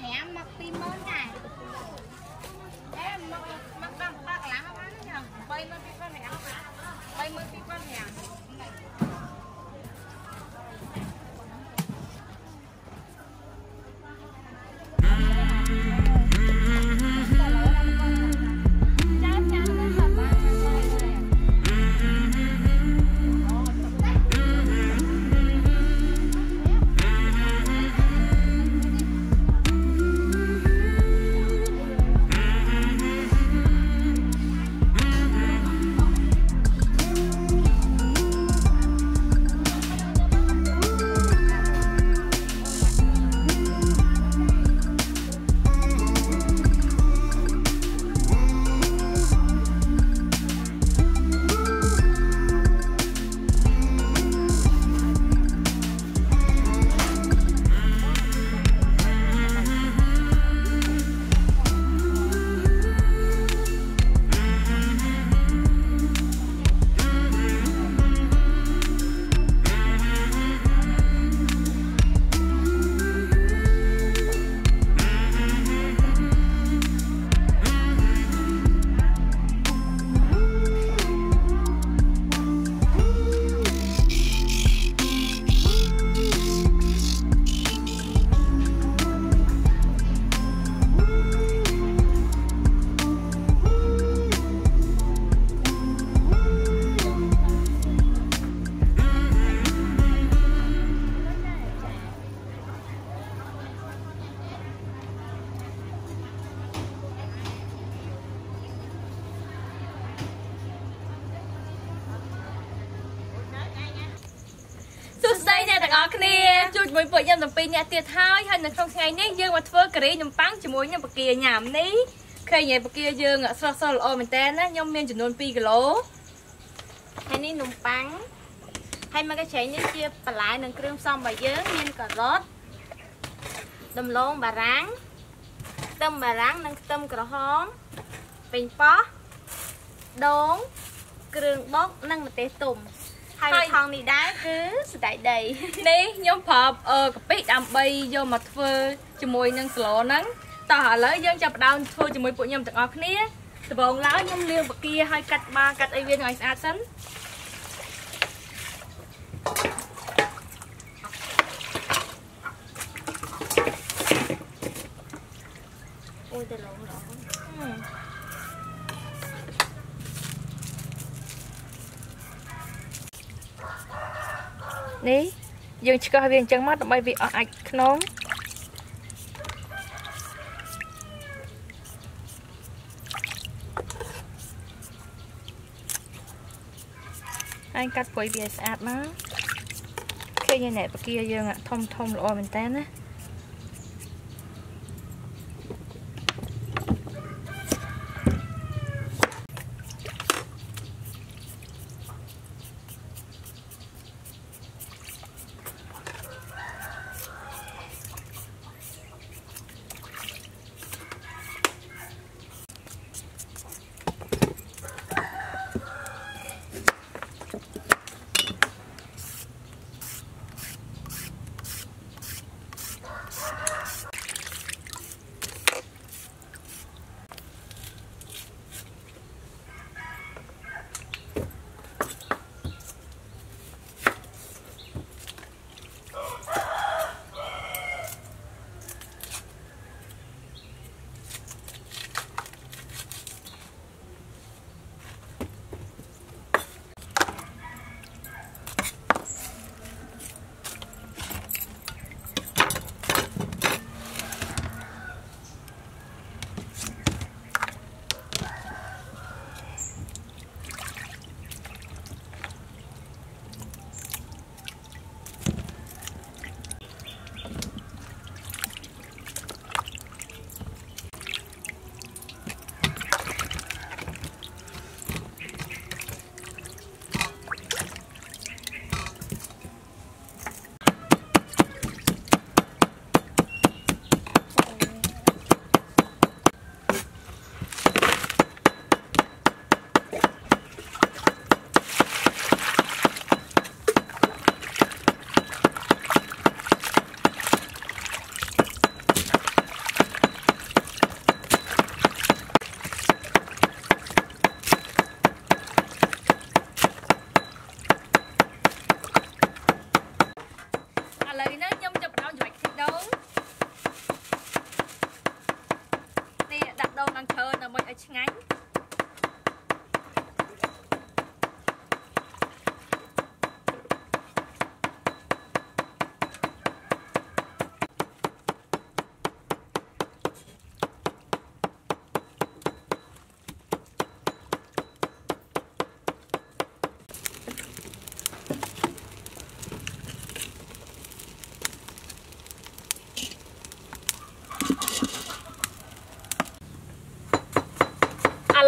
hẻm mặc tim mơn này em mặc đằng bạc lắm mà bán nhở bay mới tí con hẻm bay mới tí con hẻmជួយមួយពួកខ្ញុំទាំងពីរនាក់ទៀតហើយនៅក្នុងថ្ងៃនេះយើងមកធ្វើការីនំប៉័ងជាមួយនឹងបកាញ៉ាំនេះឃើញបកាយើងស្រស់ៗល្អមែនតើណាខ្ញុំមានចំនួន2គីឡូហើយនេះនំប៉័ងហើយមកកញ្ឆែងនេះជាបន្លែនិងគ្រឿងផ្សំរបស់យើងមានការ៉ុតដំឡូងបារាំងខ្ទឹមបារាំងនិងខ្ទឹមក្រហមប៉េងប៉ោះដូងគ្រឿងបុកនិងម្ទេសទុំហើយថងនេះដែរគឺសណ្តែកដីនេះខ្ញុំប្រាប់កាពិដើម្បីយកមកធ្វើជាមួយនឹងស្លហ្នឹងតោះឥឡូវយើងចាប់ផ្ដើមធ្វើជាមួយពួកខ្ញុំទាំងអស់គ្នាដំបូងឡើយខ្ញុំលាងបកាហើយកាត់ក្បាលកាត់អីវាឲ្យស្អាតសិនអូយទៅឡងនេះយើងឆ្កឹះវាអញ្ចឹងមកដើម្បីវាអស់អាចខ្នងហើយកាត់ព្រុយវាស្អាតមកឃើញណែបកាយើងធំល្អមែនតើណា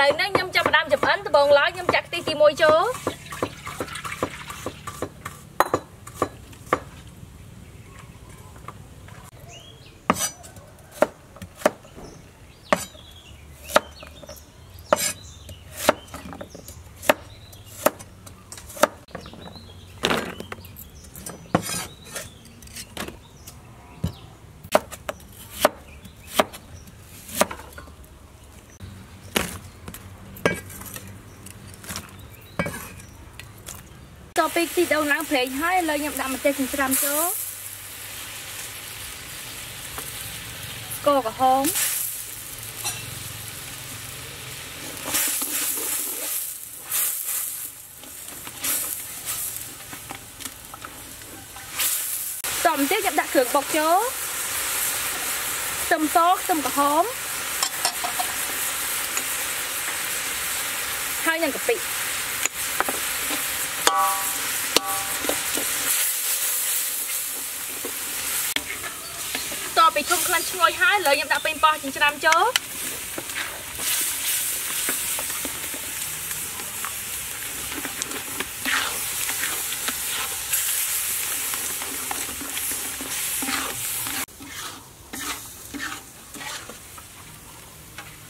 lời nó nhâm cho đam chụp ấn từ bồn lói nhâm chặt tí môi chố cho pi tí đâu nắng phê hai lời nhậm đạm một tê xin trăm chỗ cô cả hôm tòm tiếp nhậm đạm thưởng bọc chỗ tôm sốt tôm cả hôm hai nhân cà phêต่อไปชมคลันช่วยให้เลยยังดับเป็นปอจิงจามโจ๊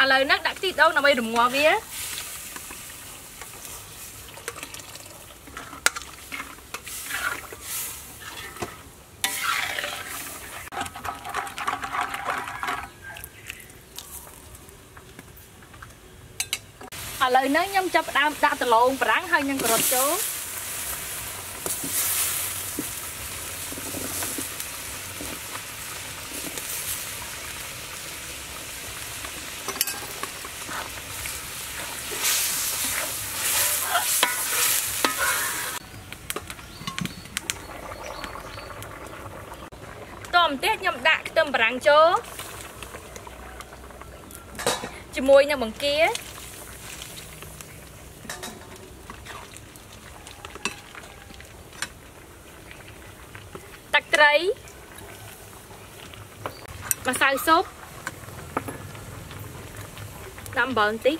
อะไรนักดักที่đâu nào bây đụng ngò vía lời nói nhâm cho đam đã từ lộn ráng hơi nhân cột chú tôm tết nhâm đã tôm ráng chú chỉ môi nhâm bằng kia tắc trấy và xay sốt đâm bợn tí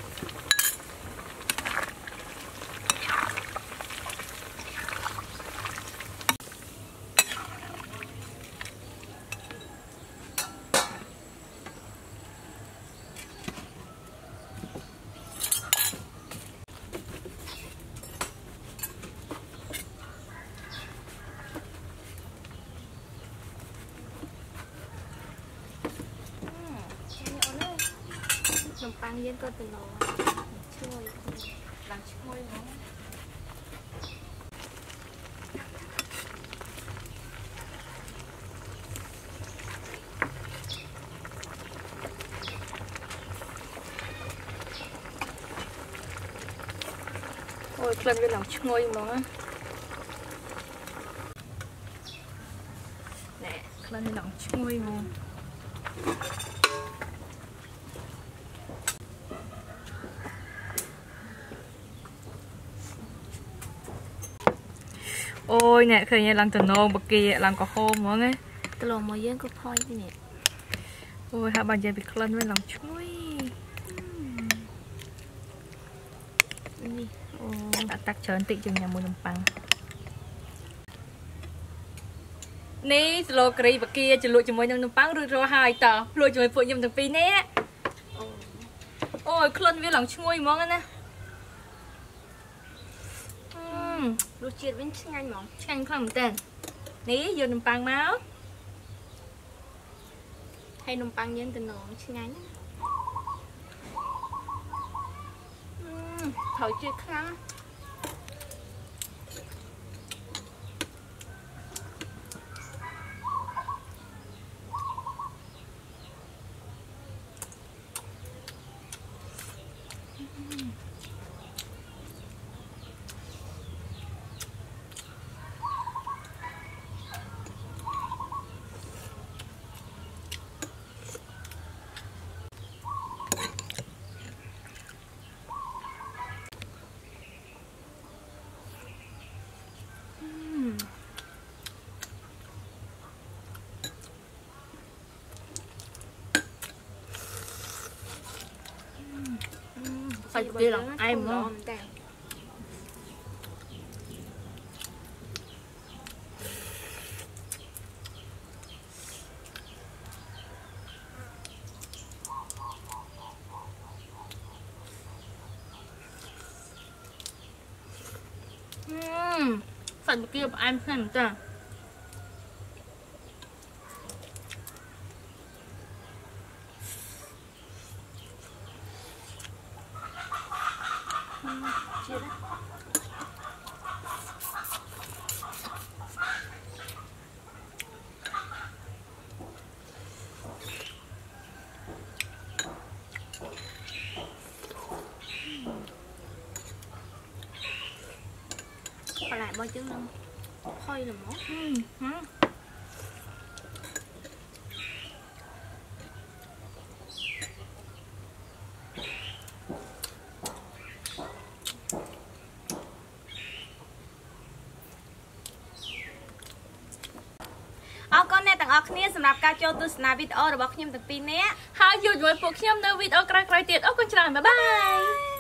nằm băng yên cơ từ nó chơi làm chơi nó ôi lần với lòng chơi nó nè lần với lòng chơi nó ôi nè khởi như làm từ nôn bậc kia làm có khô mọi người từ lồng mồi dương có phơi thế nè ôi hai bà giờ bị clean với lòng chuối đã tắt chén tị chừng nhà mua nấm băng nè lô kri bậc kia chỉ lụi chỉ mua nấm băng rồi hai tờ lụi chỉ mua phụ nhầm từng pi nè ôi clean với lòng chuối mọi người nè đồ chiết với chanh mỏng chanh không tên ní vô nấm băng máu hay nấm băng nhân từ nó chanh thổi chiết khá Đi lòng em không? Phần kia em xem ta. Chia đó. Còn lại bao trứng không? Thôi là món. Con này tặng ọc nha, sẵn lạp ca cho tôi sẵn video rồi bọc nhầm tặng pin nè. Hãy dụ dùi phục nhầm nơi videoក្រោយៗទៀត. Con chào bye bye.